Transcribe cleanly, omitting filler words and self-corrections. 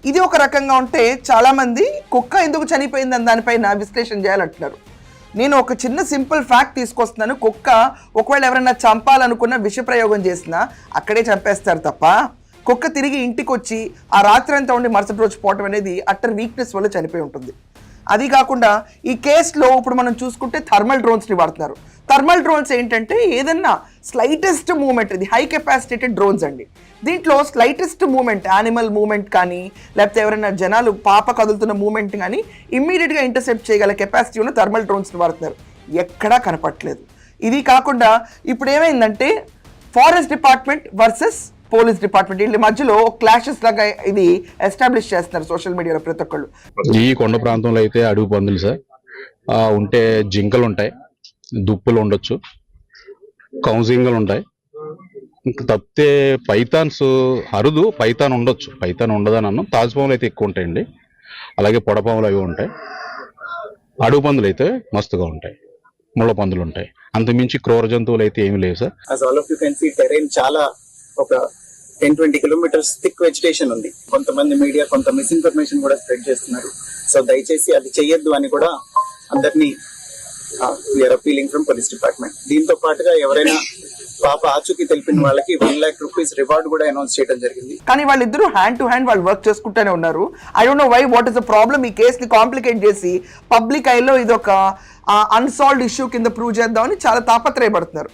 ఇది ఒక రకంగా ఉంటే చాలామంది కుక్క ఎందుకు చనిపోయిందని దానిపైన విశ్లేషణ చేయాలంటున్నారు. నేను ఒక చిన్న సింపుల్ ఫ్యాక్ట్ తీసుకొస్తున్నాను. కుక్క ఒకవేళ ఎవరైనా చంపాలనుకున్న విషప్రయోగం చేసినా అక్కడే చంపేస్తారు తప్ప కుక్క తిరిగి ఇంటికి వచ్చి ఆ రాత్రి అంతా ఉండి మరుసటి రోజు పోవటం అనేది అట్టర్ వీక్నెస్ వల్ల చనిపోయి ఉంటుంది. అది కాకుండా ఈ కేసులో ఇప్పుడు మనం చూసుకుంటే థర్మల్ డ్రోన్స్ని వాడుతున్నారు. థర్మల్ డ్రోన్స్ ఏంటంటే ఏదన్నా స్లైటెస్ట్ మూమెంట్, ఇది హై కెపాసిటేటెడ్ డ్రోన్స్ అండి. దీంట్లో స్లైటెస్ట్ మూమెంట్, యానిమల్ మూమెంట్ కానీ లేకపోతే ఎవరైనా జనాలు పాప కదులుతున్న మూమెంట్ కానీ ఇమ్మీడియట్గా ఇంటర్సెప్ట్ చేయగల కెపాసిటీ ఉన్న థర్మల్ డ్రోన్స్ని వాడుతున్నారు. ఎక్కడా కనపట్లేదు. ఇది కాకుండా ఇప్పుడు ఏమైందంటే forest department versus police department వీళ్ళ మధ్యలో క్లాషెస్ లాగా ఇది ఎస్టాబ్లిష్ చేస్తున్నారు సోషల్ మీడియాలో ప్రతి ఒక్కళ్ళు. ఈ కొండ ప్రాంతంలో అయితే అడవి పందులు సార్ ఉంటే, జింకలు ఉంటాయి, దుప్పులు ఉండొచ్చు, కౌజింగలు ఉంటాయి. ఇంకా తప్పితే పైథాన్స్ అరుదు, పైథాన్ ఉండొచ్చు, పైథాన్ ఉండదని అన్నాం. తాజుపాములు అయితే ఎక్కువ ఉంటాయండి, అలాగే పొడపాములు అవి ఉంటాయి. అడవి పందులు అయితే మస్తుగా ఉంటాయి, ముళ్ళ పందులు ఉంటాయి. అంతమించి క్రూర జంతువులు అయితే ఏమి లేవు sir. As all of you can see, terrain చాలా ఒక 10-20 కిలోమీటర్స్ థిక్ వెజిటేషన్ ఉంది. కొంతమంది మీడియా కొంత మిస్ఇన్ఫర్మేషన్ కూడా స్ప్రెడ్ చేస్తున్నారు. సో దయచేసి అది చెయ్యొద్దు అని కూడా అందరినీ we are appealing from police department. దీంతో పాటుగా ఎవరైనా పాప ఆచూకీ తెలిపిన వాళ్ళకి 1 lakh rupees రివార్డ్ కూడా అనౌన్స్ చేయడం జరిగింది. కానీ వాళ్ళిద్దరూ హ్యాండ్ టు హ్యాండ్ వాళ్ళు వర్క్ చేసుకుంటూనే ఉన్నారు. I don't know why, what is the problem. ఈ కేసుని కాంప్లికేట్ చేసి పబ్లిక్ ఐలో ఇది ఒక అన్సాల్వ్డ్ ఇష్యూ కింద ప్రూవ్ చేద్దామని చాలా తాపత్రయపడుతున్నారు.